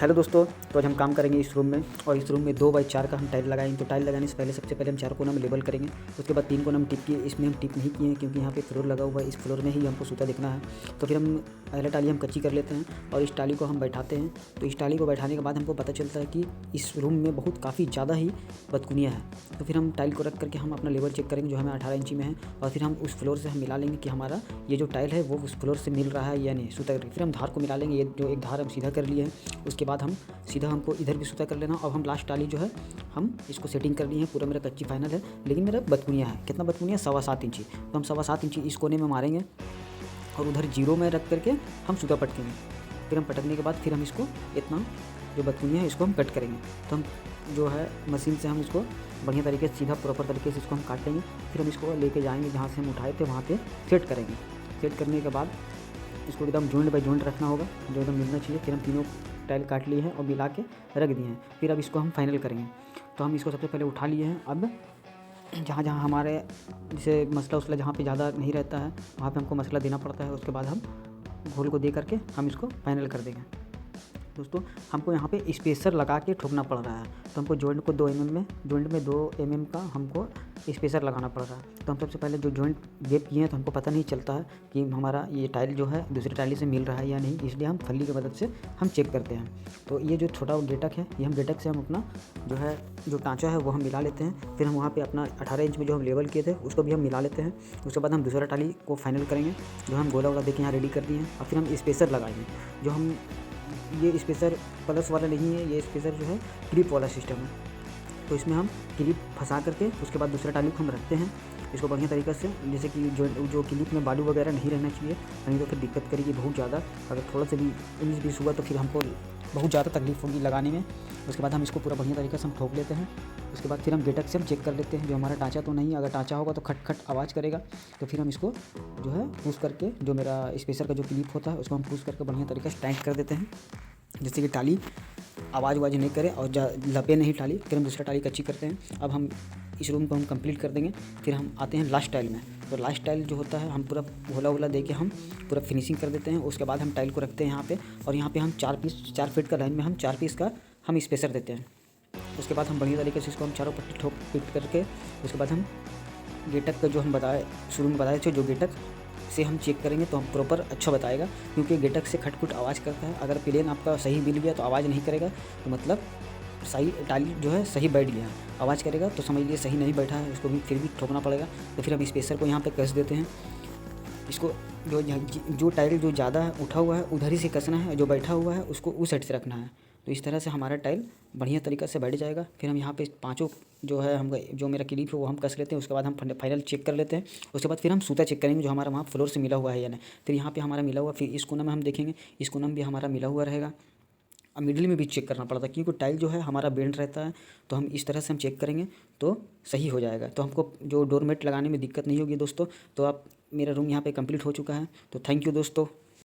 Hello दोस्तों, तो आज हम काम करेंगे इस रूम में। और इस रूम में 2x4 का हम टाइल लगाएंगे। तो टाइल लगाने से पहले सबसे पहले हम 4 कोना में लेबल करेंगे। उसके बाद 3 कोना हम टिप किए। इसमें हम टिप नहीं किए हैं क्योंकि यहाँ पे फ्लोर लगा हुआ है, इस फ्लोर में ही हमको सूता दिखना है। तो फिर हम पहले टाली हम कच्ची कर लेते हैं और इस टाली को हम बैठाते हैं। तो इस टाली को बैठाने के बाद हमको पता चलता है कि इस रूम में बहुत काफ़ी ज़्यादा ही बदकुनियाँ हैं। तो फिर हम टाइल को रख करके हम अपना लेवल चेक करेंगे जो हमें 18 इंची में है। और फिर हम उस फ्लोर से हम मिला लेंगे कि हमारा ये जो टाइल है वो उस फ्लोर से मिल रहा है या नहीं, सूता करके। फिर हम धार को मिला लेंगे। ये जो एक धार हम सीधा कर लिए हैं, उसके बाद हम सीधा हमको इधर भी सूता कर लेना। अब हम लास्ट टाली जो है हम इसको सेटिंग कर लिए हैं। पूरा मेरा कच्ची फाइनल है, लेकिन मेरा बदकुनिया है। कितना बदकुनिया? 7.25 इंची। तो हम 7.25 इंची इस कोने में मारेंगे और उधर जीरो में रख करके हम सूता पटकेंगे। फिर हम पटकने के बाद फिर हम इसको इतना जो बदकुनिया है इसको हम कट करेंगे। तो हम जो है मशीन से हम इसको बढ़िया तरीके से सीधा प्रॉपर तरीके से इसको हम काट लेंगे। फिर हम इसको लेके जाएंगे जहाँ से हम उठाए थे वहाँ पे सेट करेंगे। सेट करने के बाद इसको एकदम जॉइंट बाई जॉइंट रखना होगा, जो एकदम मिलना चाहिए। फिर हम तीनों टाइल काट लिए हैं और मिला के रख दिए हैं। फिर अब इसको हम फाइनल करेंगे। तो हम इसको सबसे पहले उठा लिए हैं। अब जहाँ जहाँ हमारे जैसे मसला उसला जहाँ पे ज़्यादा नहीं रहता है वहाँ पे हमको मसला देना पड़ता है। उसके बाद हम घोल को दे करके हम इसको फाइनल कर देंगे। दोस्तों, हमको यहाँ पे स्पेसर लगा के ठोकना पड़ रहा है। तो हमको जॉइंट को 2 mm में, जॉइंट में 2 mm का हमको स्पेसर लगाना पड़ रहा है। तो हम सबसे पहले जो जॉइंट गेप किए हैं तो हमको पता नहीं चलता है कि हमारा ये टाइल जो है दूसरी टाइल से मिल रहा है या नहीं, इसलिए हम फल्ली की मदद से हम चेक करते हैं। तो ये जो छोटा गेटक है, ये हम गेटक से हम अपना जो है जो टाँचा है वो हम मिला लेते हैं। फिर हम वहाँ पर अपना 18 इंच में जो हम लेवल किए थे उसको भी हम मिला लेते हैं। उसके बाद हम दूसरा टाली को फाइनल करेंगे, जो हम गोला वोला देके यहाँ रेडी कर दिए हैं। और फिर हम स्पेसर लगाएंगे। जो हम ये स्पेसर प्लस वाला नहीं है, ये स्पेसर जो है क्लिप वाला सिस्टम है। तो इसमें हम क्लिप फंसा करके उसके बाद दूसरा टाली को हम रखते हैं इसको बढ़िया तरीके से, जैसे कि जो क्लिप में बालू वगैरह नहीं रहना चाहिए, नहीं तो फिर दिक्कत करेगी बहुत ज़्यादा। अगर थोड़ा सा भी 19-20 हुआ तो फिर हमको बहुत ज़्यादा तकलीफ होगी लगाने में। उसके बाद हम इसको पूरा बढ़िया तरीके से हम ठोक लेते हैं। उसके बाद फिर हम गेटक से हम चेक कर लेते हैं जो हमारा टाँचा तो नहीं है। अगर टाँचा होगा तो खट खट आवाज़ करेगा। तो फिर हम इसको जो है पुश करके, जो मेरा स्पेसर का जो क्लिप होता है उसको हम पुश करके बढ़िया तरीके से टाइट कर देते हैं, जिससे कि टाली आवाज़ नहीं करे और लपे नहीं टाली। फिर हम दूसरा टाली कच्ची करते हैं। अब हम इस रूम को हम कंप्लीट कर देंगे। फिर हम आते हैं लास्ट टाइल में। तो लास्ट टाइल जो होता है हम पूरा घोला वोला दे के हम पूरा फिनिशिंग कर देते हैं। उसके बाद हम टाइल को रखते हैं यहाँ पे, और यहाँ पे हम 4 फीट का लाइन में हम 4 पीस का हम स्पेसर देते हैं। उसके बाद हम बढ़िया तरीके से इसको हम चारों पट्टी ठोक पीट करके उसके बाद हम गेटक का जो हम बताए शुरू में बताए थे, जो गेटक से हम चेक करेंगे तो हम प्रॉपर अच्छा बताएगा, क्योंकि गेटक से खटखुट आवाज़ करता है। अगर प्लेन आपका सही मिल गया तो आवाज़ नहीं करेगा, तो मतलब सही टाली जो है सही बैठ गया। आवाज़ करेगा तो समझ लीजिए सही नहीं बैठा है, उसको भी फिर भी ठोकना पड़ेगा। तो फिर हम स्पेसर को यहाँ पे कस देते हैं। इसको जो टाइल जो ज़्यादा उठा हुआ है उधर ही से कसना है, जो बैठा हुआ है उसको उस साइड से रखना है। तो इस तरह से हमारा टाइल बढ़िया तरीक़े से बैठ जाएगा। फिर हम यहाँ पे पाँचों जो है हम जो मेरा क्लिप है वो हम कस लेते हैं। उसके बाद हम फाइनल चेक कर लेते हैं। उसके बाद फिर हम सूता चेक करेंगे जो हमारा वहाँ फ्लोर से मिला हुआ है या नहीं। फिर यहाँ पे हमारा मिला हुआ, फिर इस कोना में हम देखेंगे, इस कोना में भी हमारा मिला हुआ रहेगा। अब मिडिल में भी चेक करना पड़ता है क्योंकि टाइल जो है हमारा बेंड रहता है। तो हम इस तरह से हम चेक करेंगे तो सही हो जाएगा। तो हमको जो डोरमेट लगाने में दिक्कत नहीं होगी दोस्तों। तो आप मेरा रूम यहाँ पे कंप्लीट हो चुका है। तो थैंक यू दोस्तों।